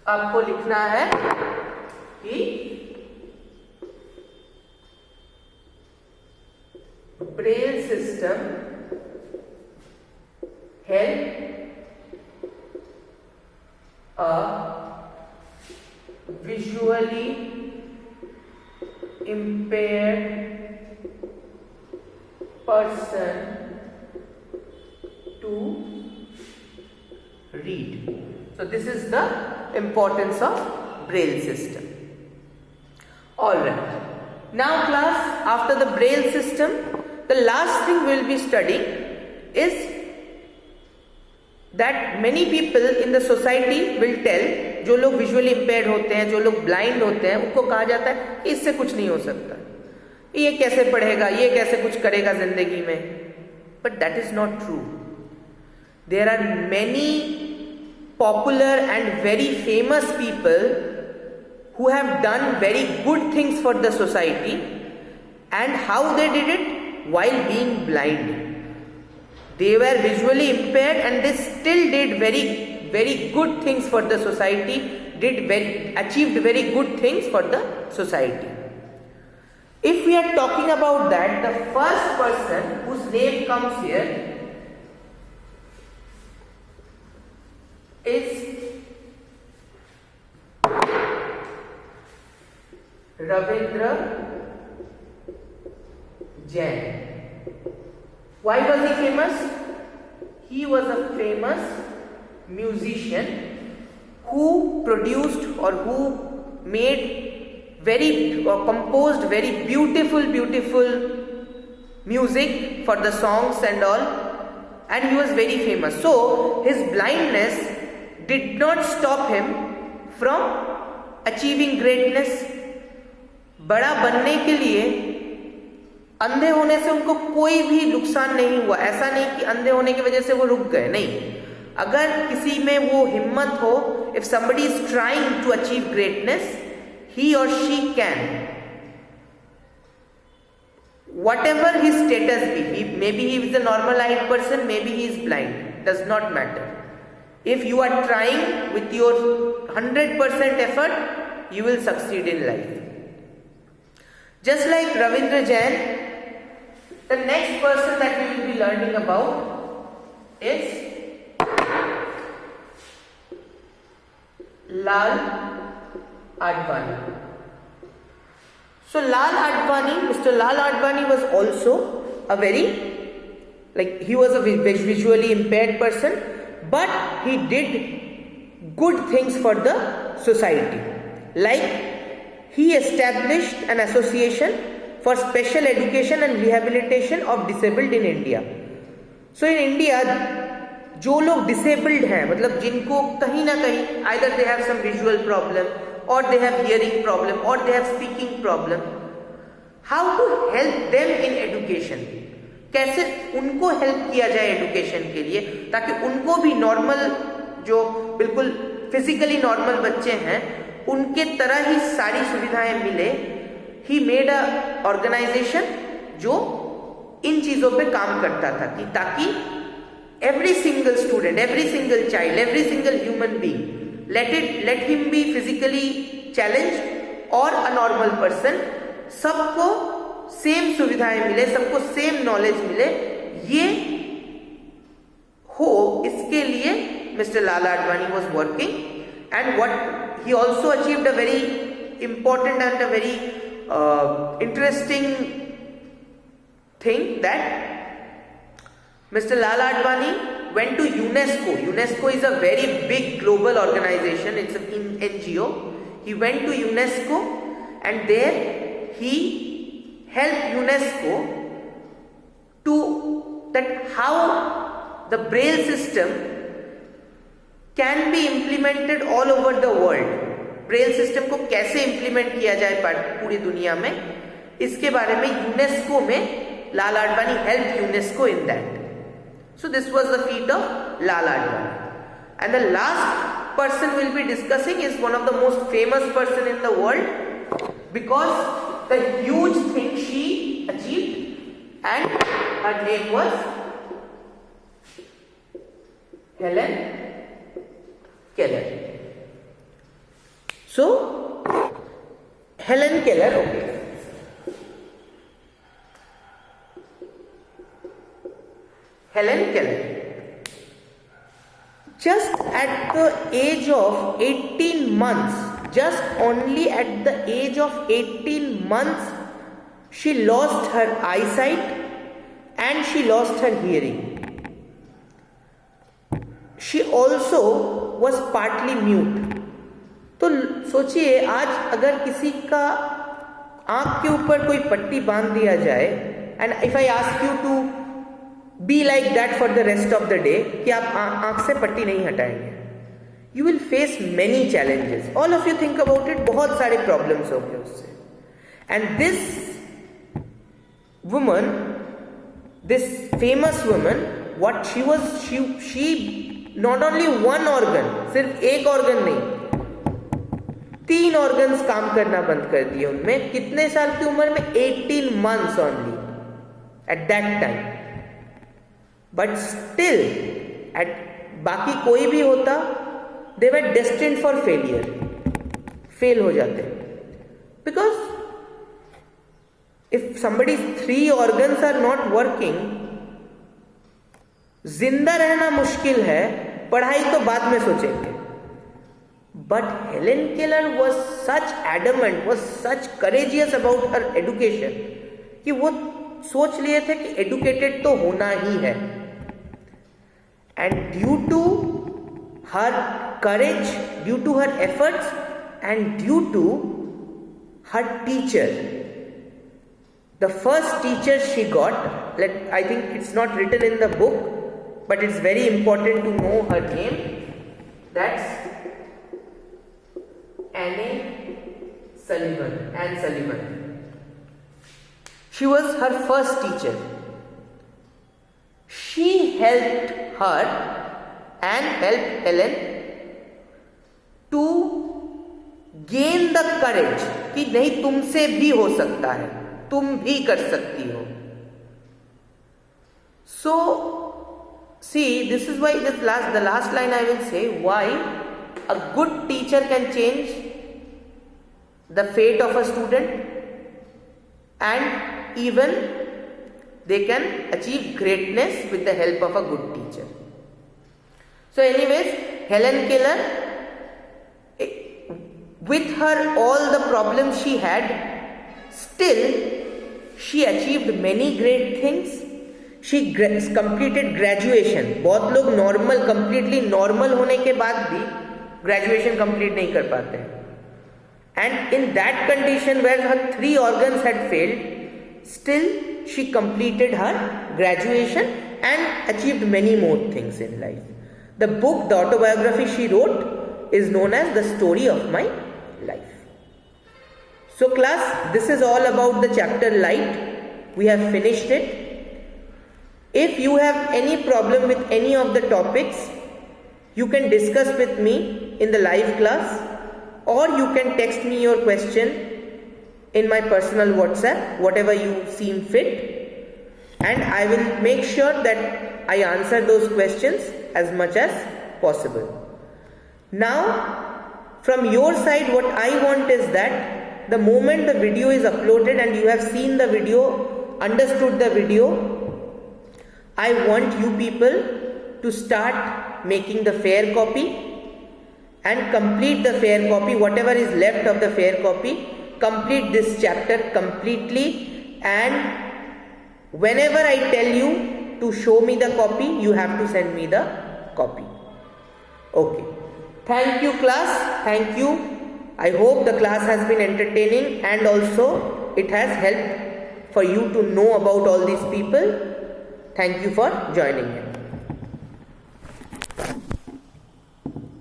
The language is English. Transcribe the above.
आपको लिखना है कि Braille system help a visually impaired person to read. So this is the importance of Braille system. Alright. Now class, after the Braille system, the last thing we will be studying is that many people in the society will tell, जो लोग visually impaired होते हैं, जो लोग blind होते हैं, उनको कहा जाता है कि इससे कुछ नहीं हो सकता, ये कैसे पढ़ेगा, ये कैसे कुछ करेगा जिंदगी में. But that is not true. There are many popular and very famous people who have done very good things for the society, and how they did it while being blind. They were visually impaired and they still did very good things for the society, achieved very good things for the society. If we are talking about that, the first person whose name comes here is Ravindra Jain. Why was he famous? He was a famous musician who produced or who made composed very beautiful music for the songs and all, and he was very famous. So his blindness did not stop him from achieving greatness. बड़ा बनने के लिए अंधे होने से उनको कोई भी नुकसान नहीं हुआ. ऐसा नहीं कि अंधे होने की वजह से वो रुक गए, नहीं. अगर किसी में वो हिम्मत हो, if somebody is trying to achieve greatness, he or she can. Whatever his status be, maybe he is a normal-eyed person, maybe he is blind, does not matter. If you are trying with your 100% effort, you will succeed in life. Just like Ravindra Jain, the next person that we will be learning about is Lal Advani. So Mr. Lal Advani was also a he was a visually impaired person, but he did good things for the society. Like, he established an association for special education and rehabilitation of disabled in India. So in India, जो लोग disabled हैं, मतलब जिनको कहीं ना कहीं either they have some visual problem or they have hearing problem or they have speaking problem, how to help them in education, कैसे उनको help किया जाए education के लिए, ताकि उनको भी normal, जो बिल्कुल physically normal बच्चे हैं, उनके तरह ही सारी सुविधाएं मिले. ही मेड अ ऑर्गेनाइजेशन जो इन चीजों पे काम करता था, कि ताकि every single student, every single child, every single human being, let him be physically challenged और अ नॉर्मल पर्सन, सबको सेम सुविधाएं मिले, सबको सेम नॉलेज मिले, ये हो, इसके लिए mister Lal Advani was working. And what he also achieved a very important and a very interesting thing, that Mr. Lal Advani went to UNESCO. UNESCO is a very big global organization, it's an NGO. He went to UNESCO and there he helped UNESCO to that how the Braille system can be implemented all over the world. Braille system को कैसे implement किया जाए पूरी दुनिया में, इसके बारे में यूनेस्को में Lal Advani help UNESCO in that. So this was the feat of Lal Advani. And the last person will be discussing is one of the most famous person in the world, because the huge thing she achieved, and her name was Helen Keller. So Helen Keller, okay. Helen Keller, just at the age of 18 months, just only at the age of 18 months, she lost her eyesight and she lost her hearing. She also was partly mute. तो सोचिए, आज अगर किसी का आंख के ऊपर कोई पट्टी बांध दिया जाए, and if I ask you to be like that for the rest of the day, कि आप आंख से पट्टी नहीं हटाएंगे, you will face many challenges. All of you think about it, बहुत सारे प्रॉब्लम्स होंगे उससे. And this woman, this famous woman, what she was, she not only one organ, सिर्फ एक ऑर्गन नहीं, 3 ऑर्गन्स काम करना बंद कर दिए उनमें. कितने साल की उम्र में? 18 months only at that time. But still, at बाकी कोई भी होता, they were destined for failure. Fail हो जाते. Because if somebody's 3 organs are not working, जिंदा रहना मुश्किल है, पढ़ाई तो बाद में सोचेंगे. But Helen Keller was such adamant, was such courageous about her education, कि वो सोच लिए थे कि educated तो होना ही है. And due to her courage, due to her efforts, and due to her teacher, the first teacher she got, I think it's not written in the book, but it's very important to know her name. That's Anne Sullivan. She was her first teacher. She helped her and helped Helen to gain the courage कि नहीं, तुमसे भी हो सकता है, तुम भी कर सकती हो. So see, this is why the last line I will say, why a good teacher can change the fate of a student, and even they can achieve greatness with the help of a good teacher. So anyways, Helen Keller, with her all the problems she had, still she achieved many great things. She completed graduation. बहुत लोग completely normal होने के बाद भी graduation complete नहीं कर पाते हैं. And in that condition where her 3 organs had failed, still she completed her graduation and achieved many more things in life. The book, the autobiography she wrote, is known as The Story of My Life. So class, this is all about the chapter Light. We have finished it. If you have any problem with any of the topics, you can discuss with me in the live class, or you can text me your question in my personal WhatsApp, whatever you seem fit, and I will make sure that I answer those questions as much as possible. Now, from your side, what I want is that the moment the video is uploaded and you have seen the video, understood the video, I want you people to start making the fair copy and complete the fair copy. Whatever is left of the fair copy, complete this chapter completely, and whenever I tell you to show me the copy, you have to send me the copy. Okay. Thank you class. Thank you. I hope the class has been entertaining and also it has helped for you to know about all these people. Thank you for joining in.